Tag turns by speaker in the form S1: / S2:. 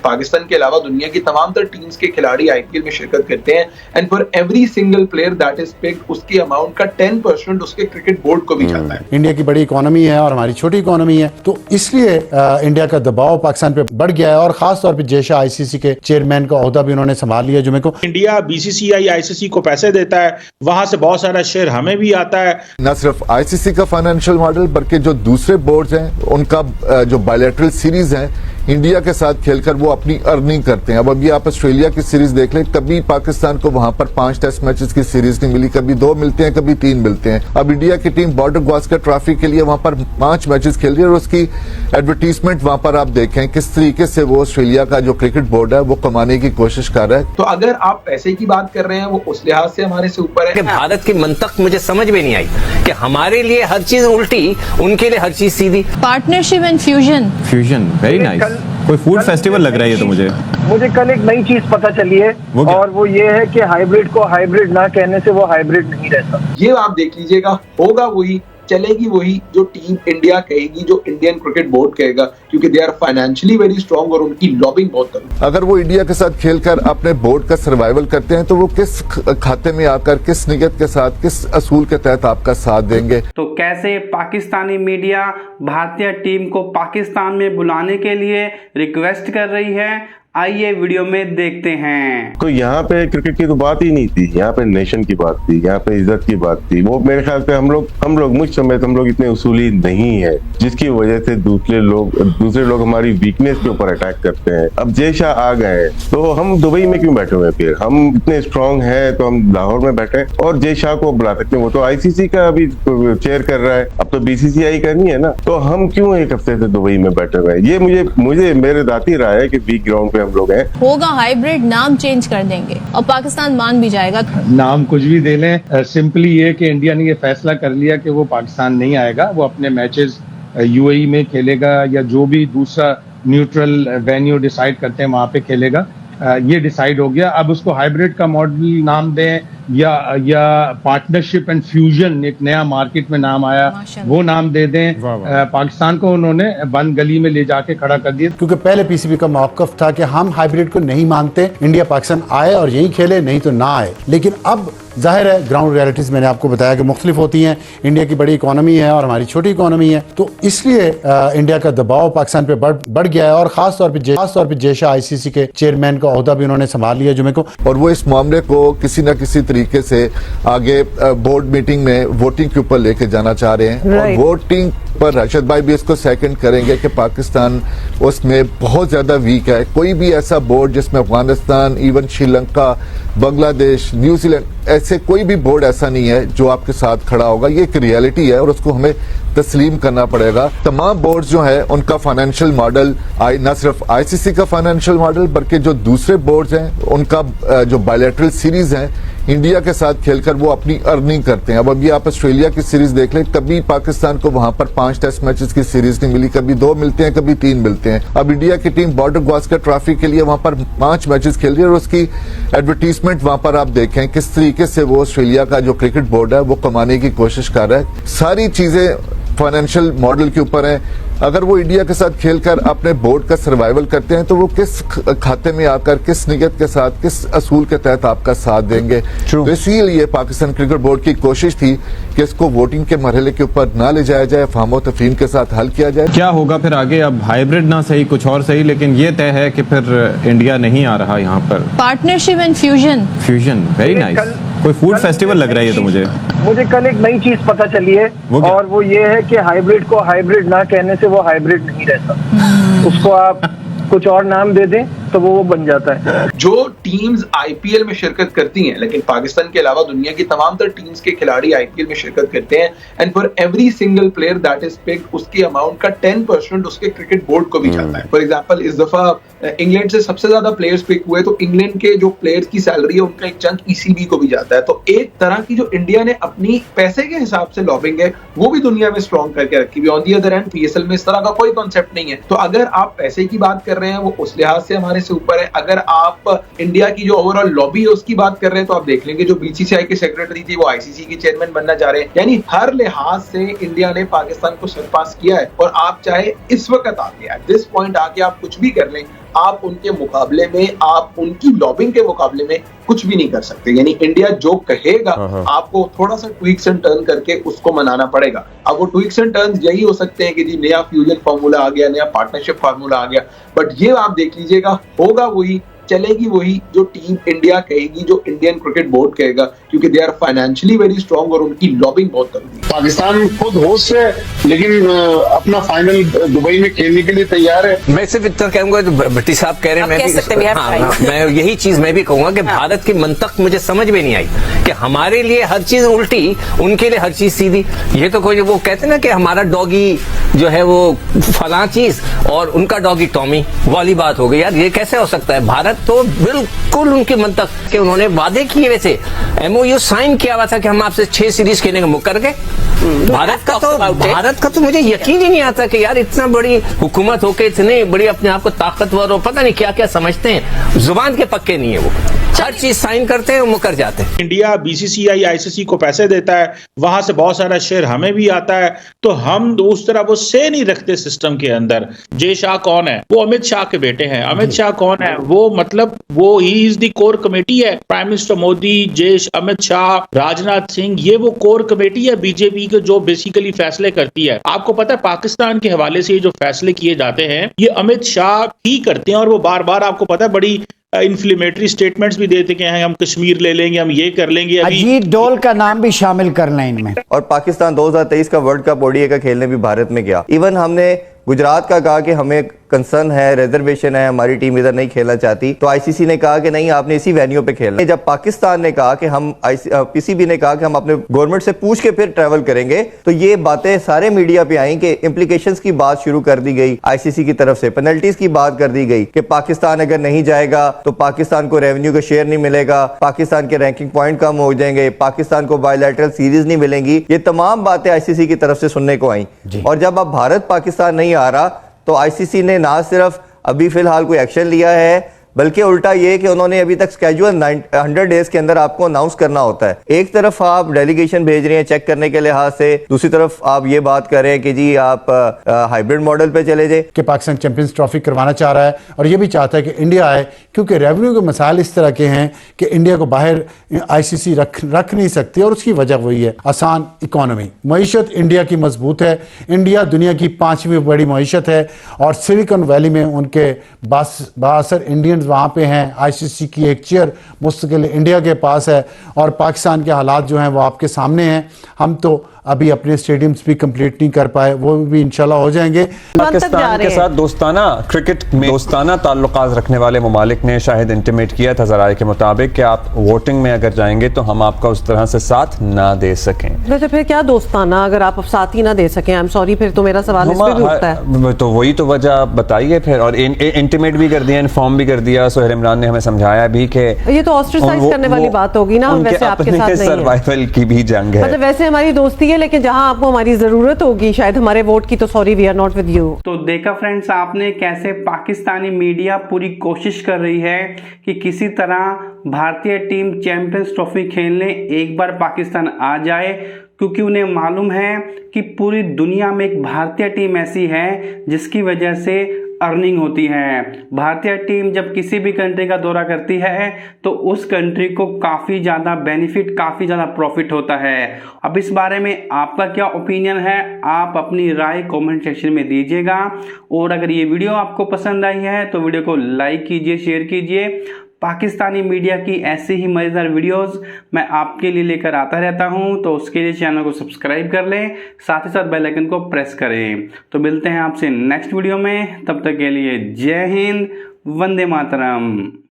S1: पाकिस्तान के अलावा दुनिया की तमाम तर टीम्स के खिलाड़ी आईपीएल में शिरकत करते हैं and for every single player that is picked उसके अमाउंट का 10% उसके क्रिकेट बोर्ड को भी जाता है।
S2: इंडिया की बड़ी इकोनॉमी है और हमारी छोटी इकोनॉमी है, तो इसलिए इंडिया का दबाव पाकिस्तान पे बढ़ गया है और खास तौर पे जयशाह आईसीसी के चेयरमैन का ओहदा भी उन्होंने संभाल लिया। जुमे को
S3: इंडिया बीसीसीआई आईसीसी को पैसे देता है, वहां से बहुत सारा शेयर हमें भी आता है।
S4: न सिर्फ आईसीसी का फाइनेंशियल मॉडल बल्कि जो दूसरे बोर्ड्स हैं उनका जो बायलैटरल सीरीज हैं इंडिया के साथ खेलकर वो अपनी अर्निंग करते हैं। अब अभी आप ऑस्ट्रेलिया की सीरीज देख लें, कभी पाकिस्तान को वहां पर 5 टेस्ट मैचेस की सीरीज नहीं मिली, कभी 2 मिलते हैं, कभी 3 मिलते हैं। अब इंडिया की टीम बॉर्डर गावस्कर ट्रॉफी के लिए वहां पर 5 मैचेस खेल रही है और उसकी एडवर्टीजमेंट वहां पर आप देखें किस तरीके से वो ऑस्ट्रेलिया का जो क्रिकेट बोर्ड है वो कमाने की कोशिश कर रहा है।
S1: तो अगर आप पैसे की बात कर रहे हैं वो उस लिहाज से हमारे से ऊपर है।
S5: भारत की मंतक मुझे समझ में नहीं आई कि हमारे लिए हर चीज उल्टी, उनके लिए हर चीज सीधी।
S6: Partnership and fusion
S7: very nice. कोई फूड फेस्टिवल लग रहा है ये तो मुझे
S8: कल एक नई चीज पता चली है और वो ये है कि हाइब्रिड को हाइब्रिड ना कहने से वो हाइब्रिड नहीं रहता।
S1: ये आप देख लीजिएगा, होगा वही, चलेगी वही जो टीम इंडिया कहेगी, जो इंडियन क्रिकेट बोर्ड कहेगा, क्योंकि they are financially very strong और उनकी लॉबिंग बहुत कम।
S4: अगर वो इंडिया के साथ खेलकर अपने बोर्ड का सर्वाइवल करते हैं तो वो किस खाते में आकर, किस नियत के साथ, किस असूल के तहत आपका साथ देंगे।
S9: तो कैसे पाकिस्तानी मीडिया भारतीय टीम को पाकिस्तान में बुलाने के लिए रिक्वेस्ट कर रही है, आइए वीडियो में देखते हैं।
S10: तो यहाँ पे क्रिकेट की तो बात ही नहीं थी, यहाँ पे नेशन की बात थी, यहाँ पे इज्जत की बात थी। वो मेरे ख्याल से हम लोग मुझ समय हम लोग इतने उसूली नहीं है, जिसकी वजह से दूसरे लोग हमारी वीकनेस के ऊपर अटैक करते हैं। अब जयशाह आ गए तो हम दुबई में क्यों बैठे हुए? फिर हम इतने स्ट्रांग हैं तो हम लाहौर में बैठे और जयशाह को बुला सकते हैं। वो तो आईसीसी का अभी चेयर कर रहा है, अब तो बीसीसीआई करनी है ना, तो हम क्यों एक हफ्ते से दुबई में बैठे हुए हैं? ये मुझे मेरे दाती राय है कि वीक ग्राउंड हम लोग हैं।
S6: होगा हाइब्रिड, नाम चेंज कर देंगे और पाकिस्तान मान भी जाएगा।
S8: नाम कुछ भी दे लें, सिंपली ये कि इंडिया ने ये फैसला कर लिया कि वो पाकिस्तान नहीं आएगा, वो अपने मैचेस यूएई में खेलेगा या जो भी दूसरा न्यूट्रल वेन्यू डिसाइड करते हैं वहां पे खेलेगा। ये डिसाइड हो गया। अब उसको हाइब्रिड का मॉडल नाम दें या पार्टनरशिप एंड फ्यूजन, एक नया मार्केट में नाम आया, वो नाम दे दें। पाकिस्तान को उन्होंने बंद गली में ले जाके खड़ा कर दिया,
S2: क्योंकि पहले पीसीबी का मौकफ था कि हम हाइब्रिड को नहीं मानते, इंडिया पाकिस्तान आए और यही खेले, नहीं तो ना आए। लेकिन अब जाहिर है ग्राउंड रियलिटीज मैंने आपको बताया कि मुख्तलिफ होती हैं। इंडिया की बड़ी इकोनॉमी है और हमारी छोटी इकोनॉमी है, तो इसलिए इंडिया का दबाव पाकिस्तान पे बढ़ गया है और खास तौर पे जयशाह आईसीसी के चेयरमैन का ओहदा भी उन्होंने संभाल लिया जुमे को।
S4: और वो इस मामले को किसी न किसी तरीके से आगे बोर्ड मीटिंग में वोटिंग के ऊपर लेके जाना चाह रहे हैं। और वोटिंग पर राशिद भाई भी इसको सेकंड करेंगे कि पाकिस्तान उसमें बहुत ज्यादा वीक है। कोई भी ऐसा बोर्ड जिसमें अफगानिस्तान, इवन श्रीलंका, बांग्लादेश, न्यूजीलैंड, ऐसे कोई भी बोर्ड ऐसा नहीं है जो आपके साथ खड़ा होगा। ये एक रियलिटी है और उसको हमें तस्लीम करना पड़ेगा। तमाम बोर्ड जो है उनका फाइनेंशियल मॉडल, न सिर्फ आईसीसी का फाइनेंशियल मॉडल बल्कि जो दूसरे बोर्ड्स हैं उनका जो बायलैटरल सीरीज हैं इंडिया के साथ खेलकर वो अपनी अर्निंग करते हैं। अब अभी आप ऑस्ट्रेलिया की सीरीज देख लें, कभी पाकिस्तान को वहां पर 5 टेस्ट मैचेस की सीरीज नहीं मिली, कभी 2 मिलते हैं, कभी 3 मिलते हैं। अब इंडिया की टीम बॉर्डर गावस्कर ट्रॉफी के लिए वहां पर 5 मैचेस खेल रही है और उसकी एडवर्टीजमेंट वहां पर आप देखें किस तरीके से वो ऑस्ट्रेलिया का जो क्रिकेट बोर्ड है वो कमाने की कोशिश कर रहा है। सारी चीजें फाइनेंशियल मॉडल के ऊपर है। अगर वो इंडिया के साथ खेलकर अपने बोर्ड का सर्वाइवल करते हैं तो वो किस खाते में आकर, किस नियत के साथ, किस असूल के तहत आपका साथ देंगे। तो इसीलिए पाकिस्तान क्रिकेट बोर्ड की कोशिश थी कि इसको वोटिंग के मरहले के ऊपर ना ले जाया जाए, फाहमो तफहीम के साथ हल किया जाए।
S7: क्या होगा फिर आगे? अब हाइब्रिड ना सही, कुछ और सही, लेकिन ये तय है कि फिर इंडिया नहीं आ रहा यहाँ पर।
S6: Partnership and fusion
S7: very nice. कोई फूड फेस्टिवल लग रहा है ये तो मुझे
S8: कल एक नई चीज पता चली है और वो ये है कि हाइब्रिड को हाइब्रिड ना कहने से वो हाइब्रिड नहीं रहता। उसको आप कुछ और नाम दे दें तो वो बन जाता है।
S1: जो टीम्स आईपीएल में शिरकत करती हैं, लेकिन पाकिस्तान के अलावा दुनिया की तमाम तर टीम्स के खिलाड़ी आईपीएल में शिरकत करते हैं and for every single player that is picked उसके अमाउंट का 10% उसके क्रिकेट बोर्ड को भी जाता है। फॉर एग्जांपल इस दफा इंग्लैंड से सबसे ज्यादा प्लेयर्स पिक हुए तो इंग्लैंड के जो प्लेयर्स की सैलरी है उनका एक चंक ईसीबी को भी जाता है। तो एक तरह की जो इंडिया ने अपनी पैसे के हिसाब से लॉबिंग है वो भी दुनिया में स्ट्रॉन्ग करके रखी हुई। On the other hand PSL में इस तरह का कोई कॉन्सेप्ट नहीं है। तो अगर आप पैसे की बात कर रहे हैं वो उस लिहाज से हमारे से ऊपर है। अगर आप इंडिया की जो ओवरऑल लॉबी है उसकी बात कर रहे हैं तो आप देख लेंगे जो बीसीसीआई के सेक्रेटरी थी वो आईसीसी की चेयरमैन बनना चाह रहे हैं। यानी हर लिहाज से इंडिया ने पाकिस्तान को सरपास किया है। और आप चाहे इस वक्त आके, एट दिस पॉइंट आके आप कुछ भी कर लें, आप उनके मुकाबले में, आप उनकी लॉबिंग के मुकाबले में कुछ भी नहीं कर सकते। यानी इंडिया जो कहेगा आपको थोड़ा सा ट्विक्स एंड टर्न करके उसको मनाना पड़ेगा। अब वो ट्विक्स एंड टर्न्स यही हो सकते हैं कि जी नया फ्यूजन फार्मूला आ गया, नया पार्टनरशिप फार्मूला आ गया, बट ये आप देख लीजिएगा होगा वही, चलेगी वही जो टीम इंडिया कहेगी, जो इंडियन क्रिकेट बोर्ड कहेगा, क्योंकि they are financially very strong और उनकी लॉबिंग बहुत तगड़ी है।
S8: पाकिस्तान खुद होस्ट है, लेकिन अपना फाइनल दुबई में खेलने के लिए तैयार है।
S5: मैं सिर्फ इतना कहूंगा जो भट्टी साहब कह रहे हैं, मैं यही चीज मैं भी कहूंगा कि भारत की मंतक मुझे समझ में नहीं आई कि हमारे लिए हर चीज उल्टी, उनके लिए हर चीज सीधी। ये तो कोई वो कहते ना कि हमारा डॉगी जो है वो फला चीज और उनका डॉगी टॉमी वाली बात हो गई। यार ये कैसे हो सकता है? भारत तो बिल्कुल उनकी मंतक के उन्होंने वादे किए, वैसे MOU साइन किया हुआ था कि हम आपसे 6 सीरीज खेलने का मुकर गए। भारत का तो मुझे यकीन ही नहीं आता कि यार इतना बड़ी हुकूमत होके इतने बड़ी अपने आप को ताकतवर और पता नहीं क्या क्या समझते हैं, जुबान के पक्के नहीं है, वो हर चीज साइन करते हैं और मुकर जाते हैं।
S3: इंडिया BCCI ICC को पैसे देता है, वहां से बहुत सारा शेयर हमें भी आता है, तो हम उस तरह वो से नहीं रखते सिस्टम के अंदर। जय शाह कौन है? वो अमित शाह के बेटे हैं। अमित शाह कौन है? वो मतलब वो he is the core committee है। प्राइम मिनिस्टर मोदी, अमित शाह, राजनाथ सिंह, ये वो कोर कमेटी है बीजेपी के जो बेसिकली फैसले करती है। आपको पता है पाकिस्तान के हवाले से जो फैसले किए जाते हैं ये अमित शाह ही करते हैं, और वो बार बार आपको पता है बड़ी इन्फ्लेमेटरी स्टेटमेंट्स भी देते कि हम कश्मीर ले लेंगे, हम ये कर लेंगे।
S11: अजीत डोल का नाम भी शामिल कर लें इनमें।
S12: और पाकिस्तान 2023 का वर्ल्ड कप ODI का खेलने भी भारत में गया। इवन हमने गुजरात का कहा कि हमें कंसर्न है, रिजर्वेशन है, हमारी टीम इधर नहीं खेलना चाहती, तो ICC ने कहा कि नहीं आपने इसी वेन्यू पे खेलना है। जब पाकिस्तान ने कहा कि हम PCB ने कहा कि हम अपने गवर्नमेंट से पूछ के फिर ट्रैवल करेंगे, तो ये बातें सारे मीडिया पे आई कि इम्प्लीकेशंस की बात शुरू कर दी गई ICC की तरफ से, पेनल्टीज की बात कर दी गई कि पाकिस्तान अगर नहीं जाएगा तो पाकिस्तान को रेवेन्यू का शेयर नहीं मिलेगा, पाकिस्तान के रैंकिंग पॉइंट कम हो जाएंगे, पाकिस्तान को बायलैटरल सीरीज नहीं मिलेंगी। ये तमाम बातें ICC की तरफ से सुनने को आई। और जब अब भारत पाकिस्तान नहीं आ रहा तो ICC ने ना सिर्फ अभी फिलहाल कोई एक्शन लिया है, बल्कि उल्टा ये कि उन्होंने अभी तक स्केड्यूल 100 डेज के अंदर आपको अनाउंस करना होता है। एक तरफ आप डेलीगेशन भेज रहे हैं चेक करने के लिहाज से, दूसरी तरफ आप ये बात कर रहे हैं कि जी आप हाइब्रिड मॉडल पे चले जाए।
S2: कि पाकिस्तान चैंपियंस ट्रॉफी करवाना चाह रहा है और ये भी चाहता है कि इंडिया आए, क्योंकि रेवेन्यू के मसाइल इस तरह के हैं कि इंडिया को बाहर ICC रख नहीं सकती, और उसकी वजह वही है आसान इकोनॉमी। मईशत इंडिया की मजबूत है, इंडिया दुनिया की 5वीं बड़ी मईशत है, और सिलिकॉन वैली में उनके बासर इंडियन वहां पे हैं। ICC की एक चेयर मुस्तकिल इंडिया के पास है, और पाकिस्तान के हालात जो हैं वो आपके सामने हैं। हम तो अभी अपने स्टेडियम्स भी कंप्लीट नहीं कर पाए, वो भी इंशाल्लाह हो जाएंगे।
S13: पाकिस्तान के साथ दोस्ताना क्रिकेट में दोस्ताना ताल्लुकात रखने वाले ममालिक ने शायद इंटीमेट किया था ज़राए के मुताबिक कि आप वोटिंग में अगर जाएंगे तो हम आपका उस तरह से साथ ना दे सकें।
S14: वैसे फिर क्या दोस्ताना अगर आप साथ ही ना दे सकें? आई एम सॉरी, फिर तो मेरा सवाल इस पे भी उठता है।
S13: तो वही तो वजह आप बताइए फिर। और इंटीमेट भी कर दिया, इन्फॉर्म भी कर दिया। सोहेल इमरान ने हमें समझाया भी कि
S14: ये तो ऑस्ट्रेसाइज करने वाली बात होगी ना, वैसे आपके साथ नहीं है।
S13: सर्वाइवल की भी जंग है,
S14: मतलब वैसे हमारी दोस्ती है, लेकिन जहां आपको हमारी जरूरत होगी शायद हमारे वोट की, तो sorry we are not with you.
S9: तो देखा फ्रेंड्स आपने कैसे पाकिस्तानी मीडिया पूरी कोशिश कर रही है कि किसी तरह भारतीय टीम चैंपियंस ट्रॉफी खेलने एक बार पाकिस्तान आ जाए, क्योंकि उन्हें मालूम है कि पूरी दुनिया में एक भारतीय टीम ऐसी है जिसकी वजह से अर्निंग होती है। भारतीय टीम जब किसी भी कंट्री का दौरा करती है तो उस कंट्री को काफ़ी ज़्यादा बेनिफिट, काफ़ी ज़्यादा प्रॉफिट होता है। अब इस बारे में आपका क्या ओपिनियन है? आप अपनी राय कमेंट सेक्शन में दीजिएगा, और अगर ये वीडियो आपको पसंद आई है तो वीडियो को लाइक कीजिए, शेयर कीजिए। पाकिस्तानी मीडिया की ऐसी ही मज़ेदार वीडियोस मैं आपके लिए लेकर आता रहता हूं, तो उसके लिए चैनल को सब्सक्राइब कर लें, साथ ही साथ बेल आइकन को प्रेस करें। तो मिलते हैं आपसे नेक्स्ट वीडियो में, तब तक के लिए जय हिंद, वंदे मातरम।